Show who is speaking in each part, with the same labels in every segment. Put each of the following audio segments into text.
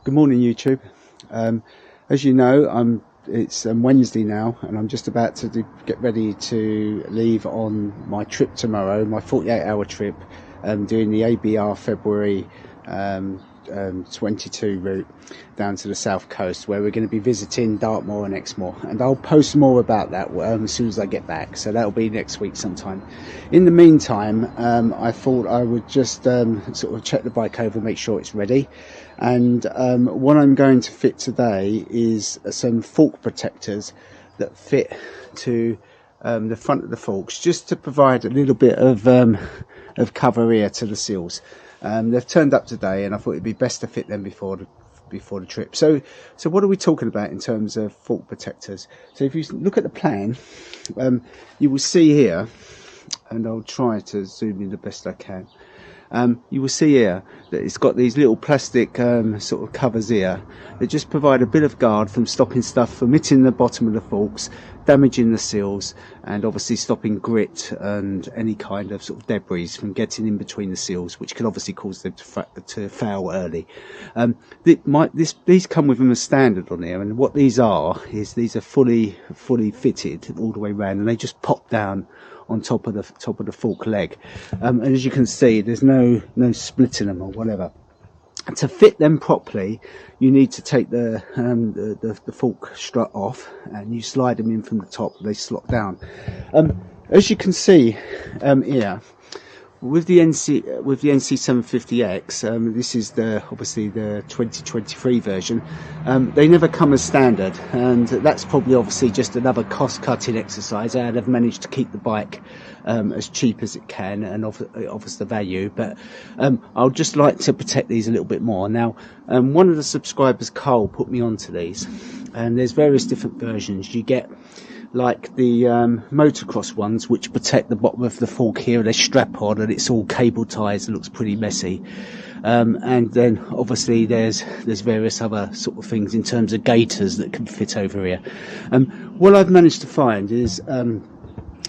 Speaker 1: Good morning, YouTube. As you know, it's Wednesday now, and I'm just about to get ready to leave on my trip tomorrow, my 48-hour trip, doing the ABR February 22 route down to the south coast, where we're going to be visiting Dartmoor and Exmoor, and I'll post more about that as soon as I get back, so that'll be next week sometime. In the meantime, I thought I would just sort of check the bike over, make sure it's ready. And what I'm going to fit today is some fork protectors that fit to the front of the forks, just to provide a little bit of cover here to the seals. They've turned up today, and I thought it'd be best to fit them before the trip. So what are we talking about in terms of fork protectors? So if you look at the plan, you will see here, and I'll try to zoom in the best I can. You will see here that it's got these little plastic sort of covers here that just provide a bit of guard from stopping stuff from hitting the bottom of the forks, damaging the seals, and obviously stopping grit and any kind of sort of debris from getting in between the seals, which can obviously cause them to fail early. These come with them as standard on here, and what these are is these are fully fitted all the way around, and they just pop down on top of the fork leg, and as you can see, there's no splitting them or whatever. To fit them properly, you need to take the fork strut off, and you slide them in from the top. They slot down. As you can see here, with the NC750X, this is obviously the 2023 version. They never come as standard, and that's probably obviously just another cost-cutting exercise. They've managed to keep the bike as cheap as it can and offers the value. But I'd just like to protect these a little bit more. Now, one of the subscribers, Cole, put me onto these, and there's various different versions. You get like the motocross ones, which protect the bottom of the fork here. They strap on, and it's all cable ties. It looks pretty messy. And then obviously there's various other sort of things in terms of gaiters that can fit over here. What I've managed to find is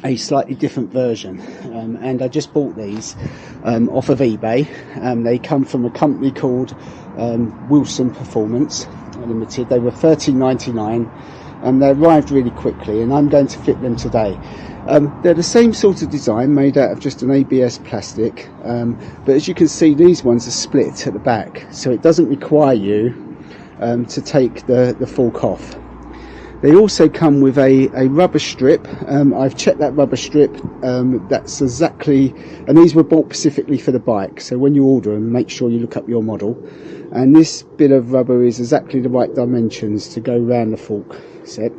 Speaker 1: a slightly different version, and I just bought these off of eBay. They come from a company called Wilson Performance Limited. They were $13.99. and they arrived really quickly, and I'm going to fit them today. They're the same sort of design, made out of just an ABS plastic, but as you can see, these ones are split at the back, so it doesn't require you to take the fork off. They also come with a rubber strip. I've checked that rubber strip. That's exactly, and these were bought specifically for the bike, so when you order them, make sure you look up your model. And this bit of rubber is exactly the right dimensions to go around the fork set,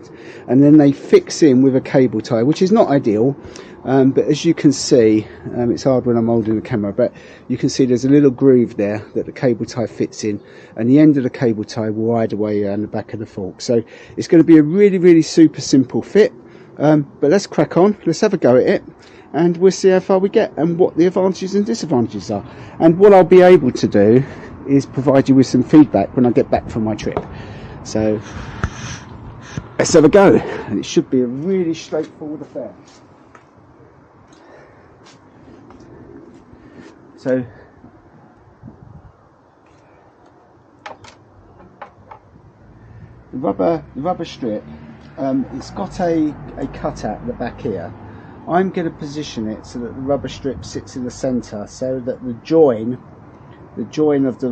Speaker 1: and then they fix in with a cable tie, which is not ideal, but as you can see, it's hard when I'm holding the camera, but you can see there's a little groove there that the cable tie fits in, and the end of the cable tie will ride away around the back of the fork. So it's going to be a really super simple fit, but let's crack on. Let's have a go at it, and we'll see how far we get and what the advantages and disadvantages are. And what I'll be able to do is provide you with some feedback when I get back from my trip. So let's have a go, and it should be a really straightforward affair. So the rubber strip, it's got a cutout at the back here. I'm going to position it so that the rubber strip sits in the centre, so that the join of the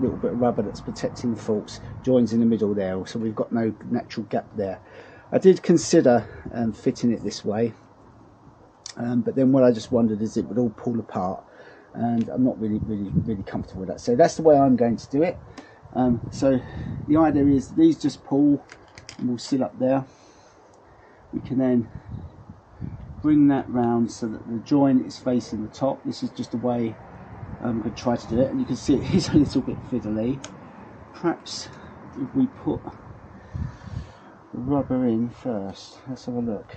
Speaker 1: little bit of rubber that's protecting the forks joins in the middle there, so we've got no natural gap there. I did consider fitting it this way, but then what I just wondered is it would all pull apart, and I'm not really comfortable with that. So that's the way I'm going to do it. So the idea is these just pull and will sit up there. We can then bring that round so that the joint is facing the top. This is just a way I'm going to try to do it, and you can see it is a little bit fiddly. Perhaps if we put the rubber in first, let's have a look.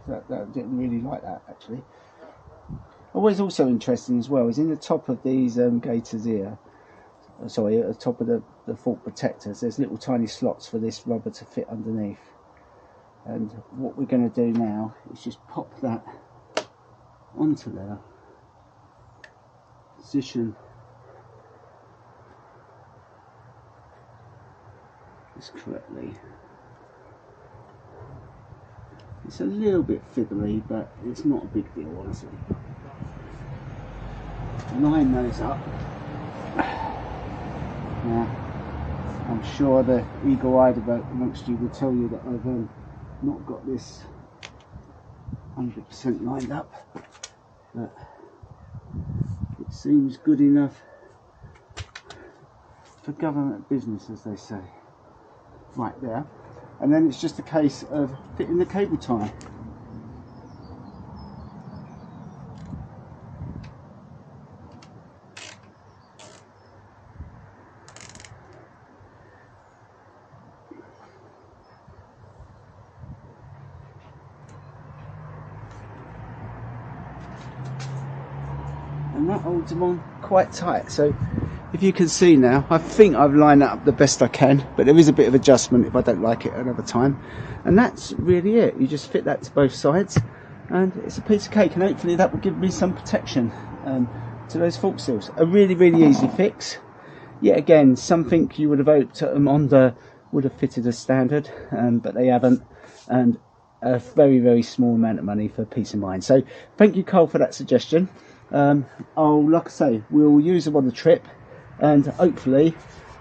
Speaker 1: That didn't really like that, actually. Always also interesting as well is in the top of these gaiters here, sorry, at the top of the fork protectors, there's little tiny slots for this rubber to fit underneath. And what we're going to do now is just pop that onto there, position this correctly. It's a little bit fiddly, but it's not a big deal, honestly. Line those up. Now, I'm sure the eagle-eyed amongst you will tell you that I've not got this 100% lined up, but it seems good enough for government business, as they say. Right there. And then it's just a case of fitting the cable tie. And that holds them on quite tight. So if you can see now, I think I've lined that up the best I can, but there is a bit of adjustment if I don't like it another time. And that's really it. You just fit that to both sides and it's a piece of cake, and hopefully that will give me some protection to those fork seals. A really, really easy fix. Yet again, something you would have hoped Honda would have fitted as standard, but they haven't, and a very, very small amount of money for peace of mind. So thank you, Cole, for that suggestion. Like I say, we'll use them on the trip, and hopefully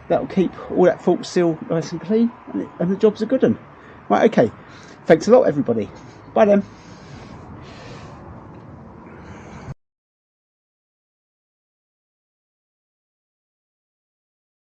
Speaker 1: that will keep all that fork seal nice and clean, and the job's a good one. Right, okay, thanks a lot everybody, bye then.